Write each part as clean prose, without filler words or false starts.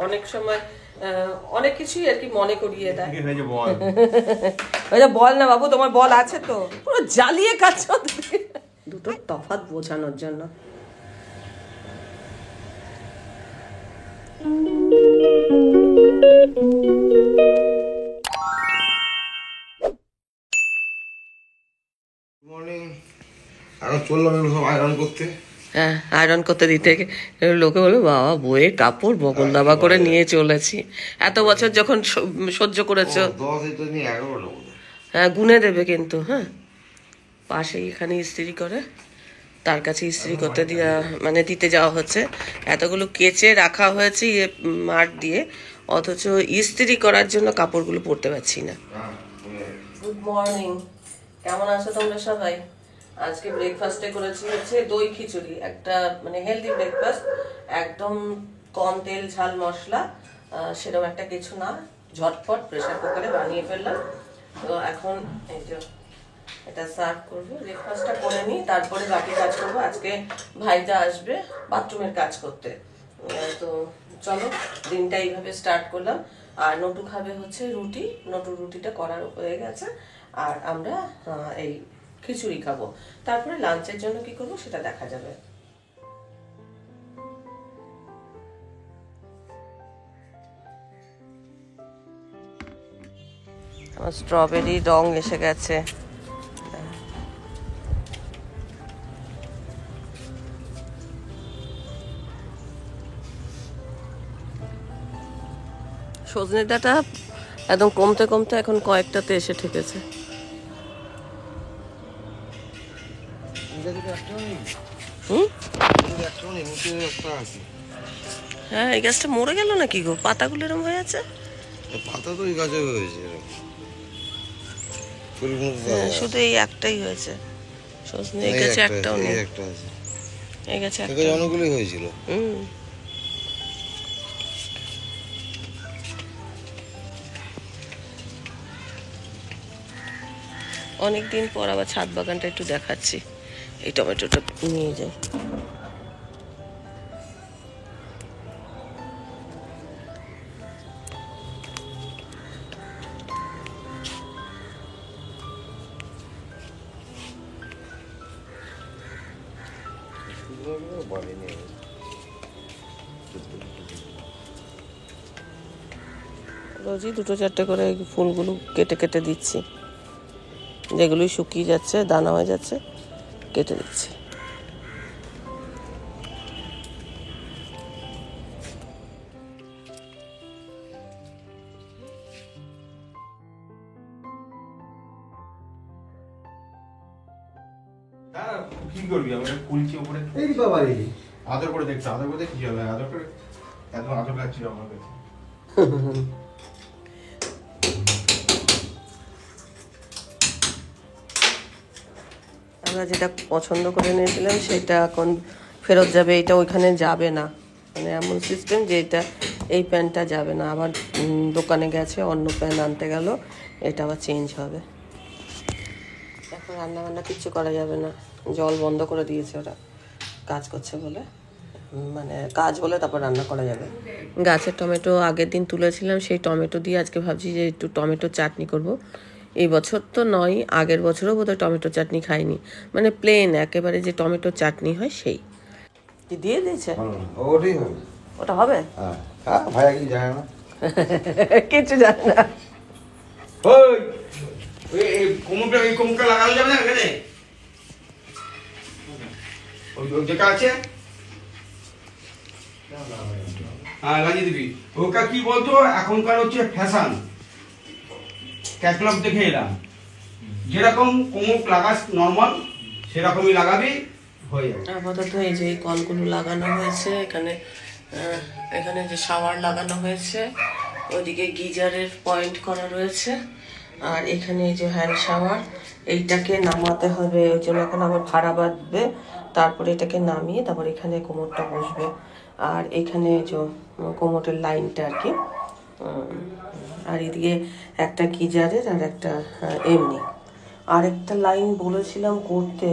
অনেক সময় অনেক কিছুই আর কি মনে করিয়ে দেয়। ওই যে বল না বাবু, তোমার বল আছে তো, পুরো জ্বালিয়ে কাজ দুটো তফাৎ বোঝানোর জন্য। হ্যাঁ, আয়রন করতে দিতে লোকে বলে বাবা বইয়ের কাপড় বকল দাবা করে নিয়ে চলেছি, এত বছর যখন সহ্য করেছো। হ্যাঁ, গুনে দেবে কিন্তু। হ্যাঁ, পাশেই এখানে ইস্ত্রি করে, তার কাছে ইস্ত্রি করতে মানে দিতে যাওয়া হচ্ছে। এতগুলো কেচে রাখা হয়েছে মাঠ দিয়ে, অথচ ইস্ত্রি করার জন্য কাপড়গুলো পরতে পারছি না। গুড মর্নিং, কেমন আছো তোমরা সবাই? আজকে ব্রেকফাস্টে করেছি হচ্ছে দই খিচুড়ি, একটা মানে হেলদি ব্রেকফাস্ট, একদম কম তেল ঝাল মশলা, সেরকম একটা কিছু না, ঝটপট প্রেসার কুকারে বানিয়ে ফেললাম। তো এখন এই যে এটা সার্ভ করবো, ব্রেকফাস্টটা করে নিই, তারপরে বাকি কাজ করবো। আজকে ভাইটা আসবে বাথরুমের কাজ করতে, তো চলো দিনটা এইভাবে স্টার্ট করলাম। আর নটু খাবে হচ্ছে রুটি, নটুর রুটিটা করার হয়ে গেছে, আর আমরা এই খিচুড়ি খাবো। তারপরে লাঞ্চের জন্য কি করবো সেটা দেখা যাবে। আমার স্ট্রবেরি রং এসে গেছে। সজনে ডাঁটা একদম কমতে কমতে এখন কয়েকটাতে এসে ঠেকেছে। হ্যাঁ, এই গাছটা মরে গেল নাকি গো? পাতাগুলো এরকম হয়ে আছে। পাতা তো এই গাছে হয়েছে, শুধু এই একটাই হয়েছে সজনে, এই গাছে একটাও নেই। এই গাছে অনেকগুলোই হয়েছিল। অনেকদিন পর আবার ছাদ বাগানটা একটু দেখাচ্ছি। এই টমেটোটা নিয়ে যাই। রোজই দুটো চারটে করে ফুলগুলো কেটে কেটে দিচ্ছি, যেগুলোই শুকিয়ে যাচ্ছে দানা হয়ে যাচ্ছে কেটে দিচ্ছি। কি করবি? আমরা কুলছি উপরে এই বাবা রে, আদর করে দেখতে, আদর করে কি হবে? আদর করে এত আদর লাগছিল আমার কাছে। আমরা যেটা পছন্দ করে নিয়েছিলাম সেটা এখন ফেরত যাবে, এটা ওইখানে যাবে না, মানে এমন সিস্টেম যে এটা এই প্যান্টটা যাবে না, আবার দোকানে গেছে অন্য প্যান্ট আনতে গেল, এটা আবার চেঞ্জ হবে। এখন রান্নাবান্না কিচ্ছু করা যাবে না, জল বন্ধ করে দিয়েছে ওরা কাজ করছে বলে, মানে কাজ হলে তারপর রান্না করা যাবে। গাছের টমেটো আগের দিন তুলেছিলাম, সেই টমেটো দিয়ে আজকে ভাবছি যে একটু টমেটো চাটনি করব। এই বছর তো নয়, আগের বছরও বোধহয় টমেটো চাটনি খাইনি, মানে প্লেন একেবারে যে টমেটো চাটনি হয় সেই দিয়ে দিয়েছে। ওটা হবে? ভাইয়া কি জানে না, কিছু জানে না। কোমরটা লাগানো যাবে না এখানে, ওই যেটা আছে হ্যাঁ লাগিয়ে দিবি। ওটা কি বলতো, এখনকার হচ্ছে ফ্যাশন, ক্যাটলগ দেখে এলাম, যেরকম কোমর লাগাস নর্মাল সেরকমই লাগাবি, হয়ে যাবে। আপাতত এই যে কলগুলো লাগানো হয়েছে, এখানে এখানে যে শাওয়ার লাগানো হয়েছে, ওইদিকে গিজারের পয়েন্ট করা রয়েছে, আর এখানে এই যে হ্যান্ড শাওয়ার, এইটাকে নামাতে হবে, ওই জন্য এখন আবার ভাড়া বাঁধবে, তারপরে এটাকে নামিয়ে তারপর এখানে কোমরটা বসবে, আর এখানে যে কোমরের লাইনটা আর কি, আর এদিকে একটা গিজারের আর একটা এমনি, আর একটা লাইন বলেছিলাম করতে,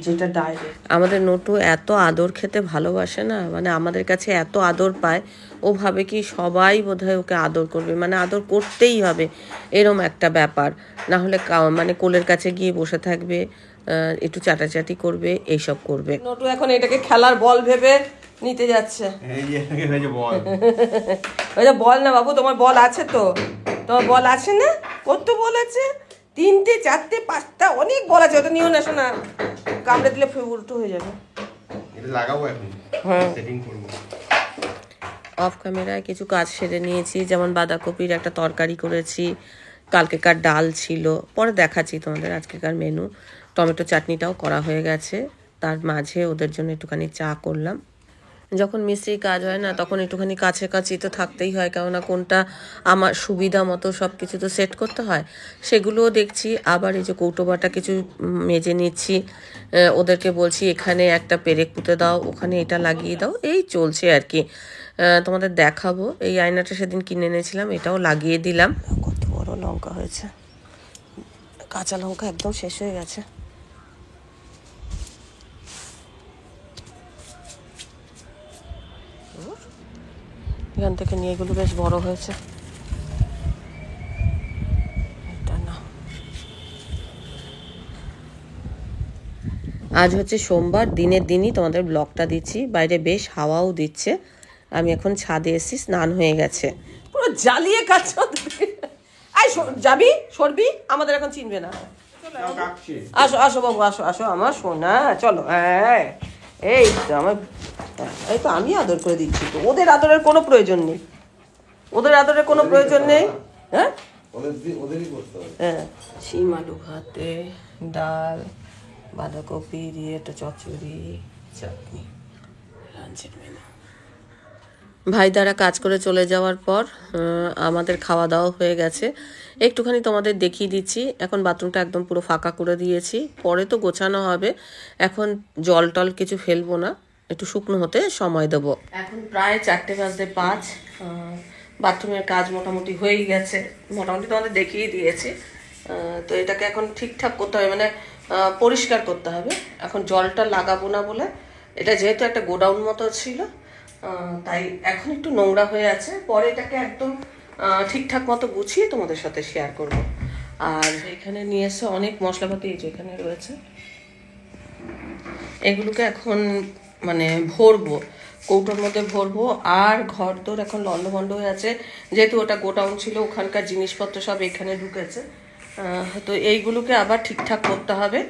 যেটা ডাইরেক্ট। আমাদের নটু এত আদর খেতে ভালোবাসে না, মানে আমাদের কাছে এত আদর পায়, ও ভাবে কি সবাই বোধহয় ওকে আদর করবে, মানে আদর করতেই হবে এরম একটা ব্যাপার, না হলে মানে কোলের কাছে গিয়ে বসে থাকবে, একটু চাটাচাটি করবে, এইসব করবে। নটু এখন এটাকে খেলার বল ভেবে নিতে যাচ্ছে। বল না বাবু, তোমার বল আছে তো? তোমার বল আছে না? কত বল আছে? 3টে 4টে 5টা অনেক বল আছে, ওটা নিও না শোনা, কামড়ে দিলে উল্টো হয়ে যাবে। এটা লাগাবো এখন, হ্যাঁ, সেটিং করব। অফ ক্যামেরায় কিছু কাজ সেরে নিয়েছি, যেমন বাঁধাকপির একটা তরকারি করেছি, কালকেকার ডাল ছিল, পরে দেখাচ্ছি তোমাদের আজকেকার মেনু। টমেটো চাটনিটাও করা হয়ে গেছে, তার মাঝে ওদের জন্য একটুখানি চা করলাম। যখন মিস্ত্রি কাজ হয় না তখন একটুখানি কাছাকাছি তো থাকতেই হয়, কেননা কোনটা আমার সুবিধা মতো সব কিছু তো সেট করতে হয়, সেগুলোও দেখছি। আবার এই যে কৌটোবাটা কিছু মেজে নিচ্ছি, ওদেরকে বলছি এখানে একটা পেরেক পুঁতে দাও, ওখানে এটা লাগিয়ে দাও, এই চলছে আর কি। তোমাদের দেখাবো, এই আয়নাটা সেদিন কিনে এনেছিলাম, এটাও লাগিয়ে দিলাম। কত বড় লঙ্কা হয়েছে, কাঁচা লঙ্কা একদম শেষ হয়ে গেছে। এখান থেকে নিয়ে এগুলো বেশ বড় হয়েছে। এটা না, আজ হচ্ছে সোমবার, দিনের দিনই তোমাদের ব্লগটা দিচ্ছি। বাইরে বেশ হাওয়াও দিচ্ছে, আমি এখন ছাদে এসেছি, স্নান হয়ে গেছে, পুরো জ্বালিয়ে কাজ। আই যাবি, সরবি, আমাদের এখন চিনবে না। আসো আসো বাবু, আসো আসো আমার সোনা, চলো। হ্যাঁ, এই তো আমার, এই তো আমি আদর করে দিচ্ছি তো, ওদের আদরের কোনো প্রয়োজন নেই, ওদের আদরের কোনো প্রয়োজন নেই। হ্যাঁ হ্যাঁ, শিম আলু ভাতে, ডাল, বাঁধাকপি দিয়ে একটা চচ্চড়ি, চাটনি, লাঞ্চের মেনু। ভাই দ্বারা কাজ করে চলে যাওয়ার পর আমাদের খাওয়া দাওয়া হয়ে গেছে, একটুখানি তোমাদের দেখিয়ে দিচ্ছি। এখন বাথরুমটা একদম পুরো ফাঁকা করে দিয়েছি, পরে তো গোছানো হবে, এখন জল টল কিছু ফেলবো না, একটু শুকনো হতে সময় দেবো। এখন প্রায় 4:05, বাথরুমের কাজ মোটামুটি হয়েই গেছে, মোটামুটি তোমাদের দেখিয়ে দিয়েছি। তো এটাকে এখন ঠিকঠাক করতে হবে, মানে পরিষ্কার করতে হবে। এখন জলটা লাগাবো না বলে, এটা যেহেতু একটা গোডাউন মতো ছিল, তাই এখন একটু নোংরা হয়ে আছে, পরে এটাকে একদম ঠিকঠাক মতো গুছিয়ে তোমাদের সাথে শেয়ার করব। আর এখানে নিয়ে এসে অনেক মশলাপাতি, এই যে এখানে রয়েছে, এগুলোকে এখন মানে ভরবো, কৌটোর মধ্যে ভরবো। আর ঘর দোর এখন লন্ডভন্ড হয়ে আছে, যেহেতু ওটা গোডাউন ছিল, ওখানকার জিনিসপত্র সব এখানে ঢুকেছে, তো এইগুলোকে আবার ঠিকঠাক করতে হবে।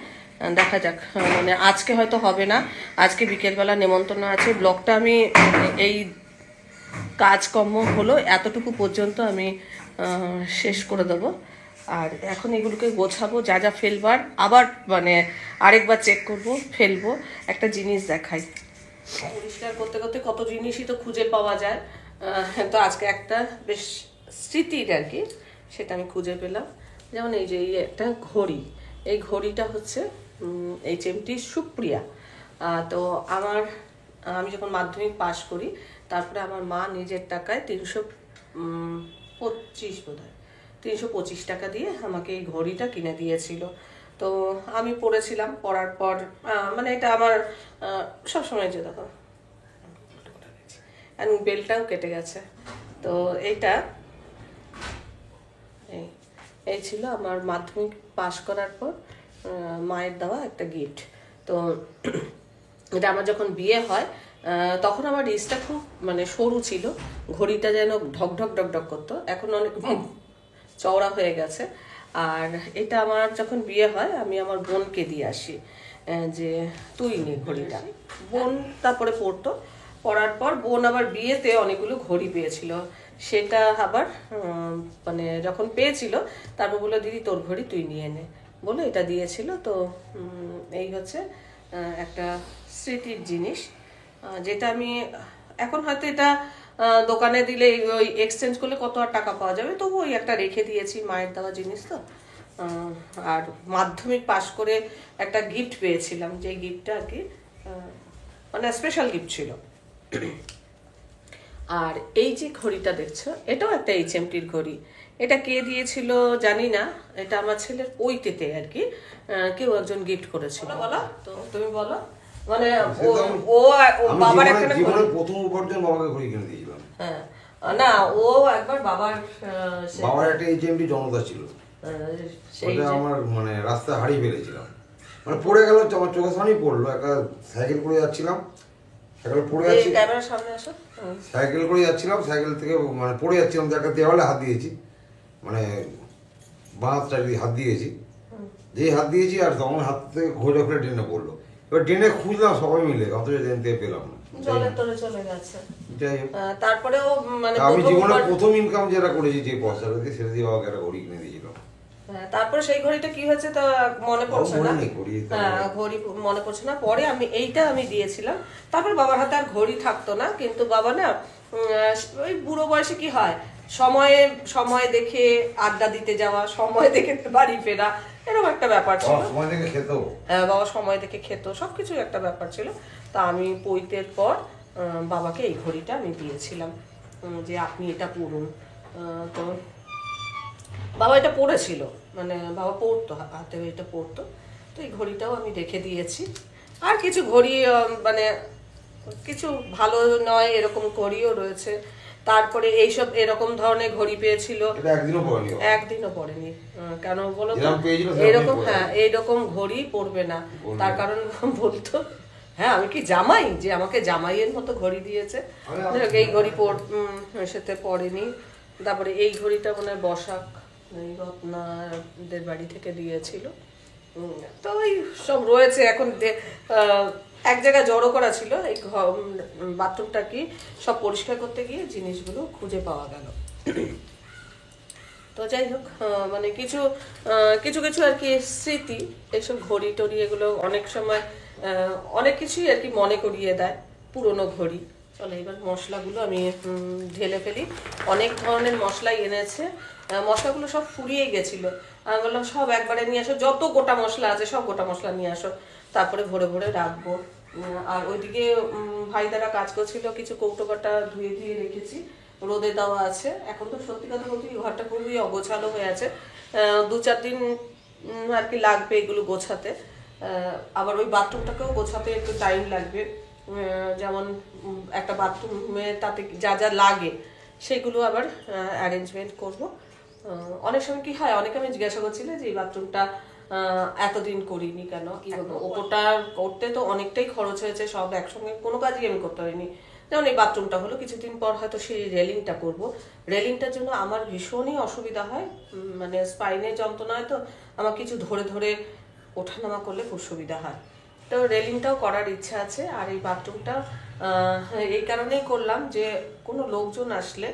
দেখা যাক, মানে আজকে হয়তো হবে না, আজকে বিকেলবেলা নেমন্তন্ন আছে। ব্লগটা আমি এই কাজকর্ম হলো এতটুকু পর্যন্ত আমি শেষ করে দেবো। আর এখন এগুলোকে গোছাবো, যা যা ফেলবার আবার মানে আরেকবার চেক করব, ফেলবো। একটা জিনিস দেখাই, পরিষ্কার করতে করতে কত জিনিসই তো খুঁজে পাওয়া যায়, তো আজকে একটা বেশ স্মৃতির আর কি, সেটা আমি খুঁজে পেলাম। যেমন এই যে এই একটা ঘড়ি, এই ঘড়িটা হচ্ছে HMT সুপ্রিয়া। তো আমি যখন মাধ্যমিক পাশ করি, তারপরে আমার মা নিজের টাকায় 325 বোধহয় 325 টাকা দিয়ে আমাকে এই ঘড়িটা কিনে দিয়েছিল। তো আমি পড়েছিলাম, পড়ার পর মানে এটা আমার সবসময়, যে দেখো বেলটাও কেটে গেছে, তো এইটা এই ছিল আমার মাধ্যমিক পাশ করার পর মায়ের দেওয়া একটা গিফট। তো এটা আমার যখন বিয়ে হয়, তখন আমার রিস্টটা খুব মানে সরু ছিল, ঘড়িটা যেন ঢক ঢক ঢক ঢক করতো, এখন অনেক চওড়া হয়ে গেছে। আর এটা আমার যখন বিয়ে হয়, আমি আমার বোনকে দিয়ে আসি, যে তুই নে ঘড়িটা। বোন তারপরে পড়তো, পড়ার পর বোন আবার বিয়েতে অনেকগুলো ঘড়ি পেয়েছিল, সেটা আবার মানে যখন পেয়েছিল, তারপর বললো দিদি তোর ঘড়ি তুই নিয়ে নে বলে এটা দিয়েছিল। তো এই হচ্ছে একটা স্মৃতির জিনিস, যেটা আমি এখন হয়তো এটা দোকানে দিলে ওই এক্সচেঞ্জ করলে কত আর টাকা পাওয়া যাবে, তবু ওই একটা রেখে দিয়েছি, মায়ের দেওয়া জিনিস তো। আর মাধ্যমিক পাশ করে একটা গিফট পেয়েছিলাম, যে গিফটটা আর কি মানে স্পেশাল গিফট ছিল। আর এই যে ঘড়িটা দেখছো, এটাও একটা HMTর ঘড়ি। এটা কে দিয়েছিল জানি না, এটা আমার ছেলের পৈতেতে আর কি কেউ একজন গিফট করেছিল। বলো তো, তুমি বলো। মানে ও বাবার একটা জীবনের প্রথম উপার্জন বাবাকে ঘড়ি কিনে দিয়েছিলাম। হ্যাঁ, না ও একবার বাবার একটা HMT জনতা ছিল, ওটা আমার মানে রাস্তায় হারিয়ে ফেলেছিলাম, মানে পড়ে গেল, আমার চোখের সামনেই পড়লো। একটা সাইকেল করে যাচ্ছিলাম, সাইকেল পড়ে যাচ্ছি, ক্যামেরার সামনে আসো। সাইকেল করে যাচ্ছিলাম, সাইকেল থেকে মানে পড়ে যাচ্ছিলাম, তো একটা দেওয়ালে হাত দিয়েছি, মানে বাঁধটা হাত দিয়েছি, যেই হাত দিয়েছি আর তখন হাত থেকে ঘোরে ফেলে ড্রেনে পড়লো। এবার ড্রেনে খুঁজলাম সবাই মিলে, অথচ ড্রেন থেকে পেলাম না। জলের তলে চলে গেছে। যাই হোক, তারপরেও মানে আমি জীবনে প্রথম ইনকাম যেটা করেছি, যে পয়সাটা দিয়ে, সেটা দিয়ে বাবাকে একটা ঘড়ি কিনে দিয়েছিলাম। তারপরে সেই ঘড়িটা কি হয়েছে তা মনে পড়ছে না। ঘড়ি মনে পড়ছে না। পরে আমি দিয়েছিলাম। তারপর বাবার হাতে আর ঘড়ি থাকতো না, কিন্তু বাবা না ওই বুড়ো বয়সে কি হয়, সময় দেখে আড্ডা দিতে যাওয়া, সময় দেখে বাড়ি ফেরা, এরকম একটা ব্যাপার ছিল। হ্যাঁ, বাবা সময় দেখে খেত, সবকিছু একটা ব্যাপার ছিল। তা আমি পৈতের পর বাবাকে এই ঘড়িটা আমি দিয়েছিলাম, যে আপনি এটা পরুন। তো বাবা এটা পড়েছিল, মানে বাবা পড়তো, হাতে এটা পড়তো। তো এই ঘড়িটাও আমি রেখে দিয়েছি। আর কিছু ঘড়ি মানে কিছু ভালো নয় এরকম ঘড়িও রয়েছে। তারপরে এইসব এরকম ধরনের ঘড়ি পেয়েছিল, একদিনও পড়েনি। কেন বলো তো, এরকম, হ্যাঁ এইরকম ঘড়ি পরবে না। তার কারণ বলতো, হ্যাঁ আমি কি জামাই, যে আমাকে জামাইয়ের মতো ঘড়ি দিয়েছে। এই ঘড়ি সেতে পড়েনি। তারপরে এই ঘড়িটা মনে হয় বসাক রত্নাদের বাড়ি থেকে দিয়েছিল। তো ওই সব রয়েছে। এখন এক জায়গায় জড়ো করা ছিল, এই বাথরুমটা কি সব পরিষ্কার করতে গিয়ে জিনিসগুলো খুঁজে পাওয়া গেল। তো যাই হোক, মানে কিছু কিছু আর কি স্মৃতি, এইসব ঘড়ি টড়ি এগুলো অনেক সময় অনেক কিছুই আর কি মনে করিয়ে দেয়, পুরনো ঘড়ি। চলো এবার মশলাগুলো আমি ঢেলে ফেলি। অনেক ধরনের মশলাই এনেছে, মশলাগুলো সব ফুরিয়ে গেছিলো। আমি বললাম সব একবারে নিয়ে আসো, যত গোটা মশলা আছে সব গোটা মশলা নিয়ে আসো, তারপরে ভরে ভরে রাখবো। আর ওইদিকে ভাইদারা কাজ করছিল, কিছু কৌটো কাটা ধুয়ে ধুয়ে রেখেছি, রোদে দেওয়া আছে। এখন তো সত্যি কথা বলতে ঘরটা খুবই অগোছালো হয়ে আছে, 2-4 দিন আর কি লাগবে এগুলো গোছাতে। আবার ওই বাথরুমটাকেও গোছাতে একটু টাইম লাগবে। যেমন একটা বাথরুমে তাতে যা যা লাগে সেগুলো আবার অ্যারেঞ্জমেন্ট করব। অনেক সময় কি হয়, অনেকে আমি জিজ্ঞাসা করছিলে যে এই বাথরুমটা এতদিন করিনি কেন, কি হতো। ওপরটা করতে তো অনেকটাই খরচ হয়েছে, সব একসঙ্গে কোনো কাজই আমি করতে পারিনি। যেমন এই বাথরুমটা হলো, কিছুদিন পর হয়তো সেই রেলিংটা করব। রেলিংটার জন্য আমার ভীষণই অসুবিধা হয়, মানে স্পাইনে যন্ত্রণা হয়, তো আমার কিছু ধরে ধরে ওঠানামা করলে খুব সুবিধা হয়। তো রেলিংটাও করার ইচ্ছা আছে। আর এই বাথরুমটা এই কারণেই করলাম যে কোনো লোকজন আসলে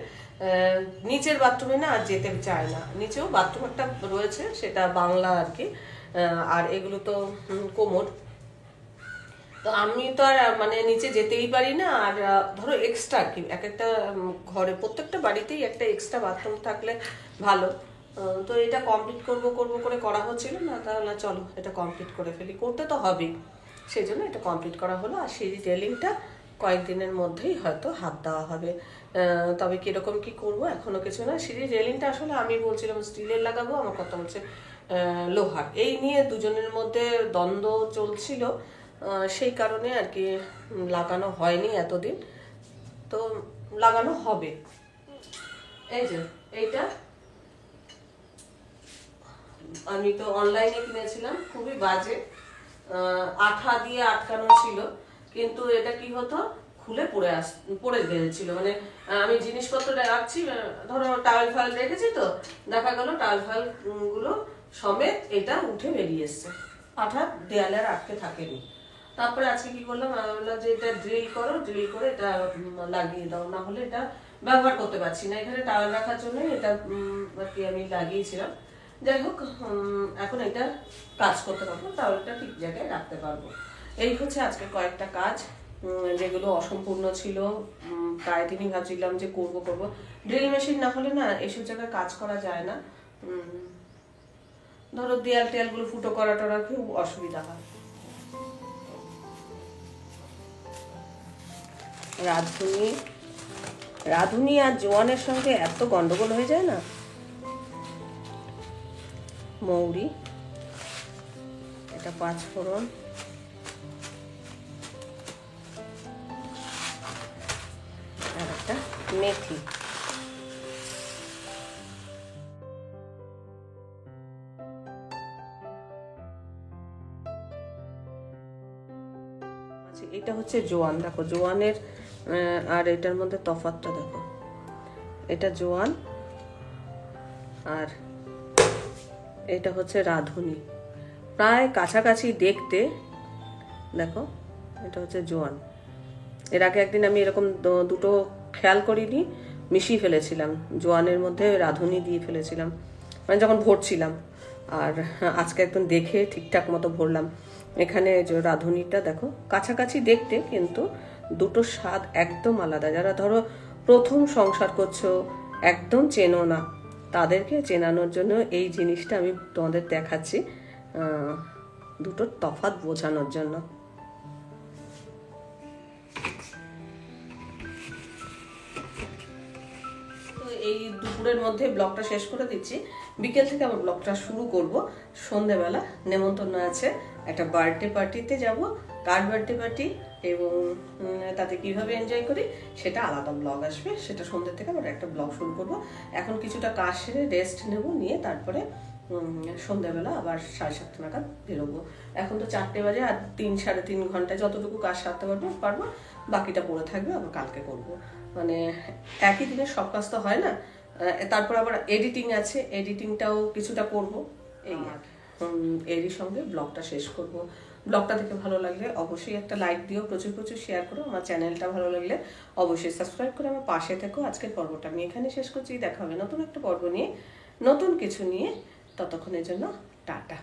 নিচের বাথরুমে না আর যেতে চায় না। নিচেও বাথরুম একটা রয়েছে, সেটা বাংলা আর কি, আর এগুলো তো কোমর। তো আমি তো আর মানে নিচে যেতেই পারি না। আর ধরো এক্সট্রা আর কি, এক একটা ঘরে প্রত্যেকটা বাড়িতেই একটা এক্সট্রা বাথরুম থাকলে ভালো। তো এটা কমপ্লিট করব করে করা হচ্ছিল না, তাহলে চলো এটা কমপ্লিট করে ফেলি, করতে তো হবেই, সেই জন্য এটা কমপ্লিট করা হলো। আর সিঁড়ি রেলিংটা কয়েকদিনের মধ্যেই হয়তো হাত দেওয়া হবে। তবে কীরকম কি করব এখনো কিছু না। সিঁড়ির রেলিংটা আসলে আমি বলছিলাম স্টিলের লাগাবো, আমার কথা বলছে লোহার। এই নিয়ে দুজনের মধ্যে দ্বন্দ্ব চলছিল, সেই কারণে আর কি লাগানো হয়নি এতদিন, তো লাগানো হবে। এই যে এইটা আমি তো অনলাইনে কিনেছিলাম, খুবই বাজে, আঠা দিয়ে আটকানো ছিল, কিন্তু এটা কি হতো খুলে পড়ে গেছিল। মানে আমি জিনিসপত্র রাখছি, ধরো টাওয়েল ফাইল রেখেছি, তো দেখা গেল টাওয়েল ফাইল গুলো সমেত এটা উঠে বেরিয়ে এসছে, আঠা দেয়ালে আর আটকে থাকেনি। তারপরে আজকে কি করলাম, আমি বললাম যে এটা ড্রিল করে এটা লাগিয়ে দাও, না হলে এটা ব্যবহার করতে পারছি না। এখানে টাওয়েল রাখার জন্য এটা আর কি আমি লাগিয়েছিলাম। যাই হোক, এখন এটা কাজ করতে পারবো, টাওয়েলটা ঠিক জায়গায় রাখতে পারবো। এই হচ্ছে আজকে কয়েকটা কাজ যেগুলো অসম্পূর্ণ ছিল, প্রায় দিনই ভাবছিলাম যে করবো। ড্রিল মেশিন না হলে না এইসব জায়গায় কাজ করা যায় না। ধরো দেয়াল টেয়ালগুলো ফুটো করা টরা খুব অসুবিধা হয়। রাঁধুনি রাঁধুনি আর জোয়ানের সঙ্গে এত গন্ডগোল হয়ে যায় না। মৌরি, এটা 5 ফোড়ন, আর একটা মেথি। এটা হচ্ছে জোয়ান, দেখো জোয়ানের আর এটার মধ্যে তফাৎটা দেখো, এটা জোয়ান আর এটা হচ্ছে রাঁধুনি, প্রায় কাছাকাছি দেখতে। দেখো এটা হচ্ছে জোয়ান। এর আগে একদিন আমি এরকম দুটো খেয়াল করিনি, মিশিয়ে ফেলেছিলাম, জোয়ানের মধ্যে রাঁধুনি দিয়ে ফেলেছিলাম মানে যখন ভরছিলাম। আর আজকে একদম দেখে ঠিকঠাক মতো ভরলাম। এখানে যে রাঁধুনিটা দেখো কাছাকাছি দেখতে, কিন্তু দুটো স্বাদ একদম আলাদা। যারা ধরো প্রথম সংসার করছো, একদম চেনো না, তাদেরকে চেনানোর জন্য এই জিনিসটা আমি তোমাদের দেখাচ্ছি, দুটোর তফাৎ বোঝানোর জন্য। তো এই দুপুরের মধ্যে ব্লগটা শেষ করে দিচ্ছি, বিকেল থেকে আবার ব্লগটা শুরু করব। সন্ধেবেলা নেমন্তন্ন আছে, একটা বার্থডে পার্টিতে যাব। কার বার্থডে পার্টি এবং তাতে কিভাবে এনজয় করি সেটা আলাদা ব্লগ আসবে, সেটা সন্ধ্যে থেকে আবার একটা ব্লগ শুরু করব। এখন কিছুটা কাজ সেরে রেস্ট নেব, নিয়ে তারপরে সন্ধ্যাবেলা আবার 7:30 নাগাদ বেরোবো। এখন তো 4টে বাজে, আর 3-3.5 ঘন্টায় যতটুকু কাজ সারতে পারবো, বাকিটা পড়ে থাকবে, আবার কালকে করব। মানে একই দিনে সব কাজ তো হয় না। তারপর আবার এডিটিং আছে, এডিটিংটাও কিছুটা করব। এই এরই সঙ্গে ব্লগটা শেষ করব। ব্লগটা দেখে ভালো লাগলে অবশ্যই একটা লাইক দিও, প্রচুর প্রচুর শেয়ার করো। আমার চ্যানেলটা ভালো লাগলে অবশ্যই সাবস্ক্রাইব করে আমার পাশে থেকো। আজকের পর্বটা আমি এখানে শেষ করছি, দেখা হবে নতুন একটা পর্ব নিয়ে, নতুন কিছু নিয়ে। ততক্ষণের জন্য টাটা।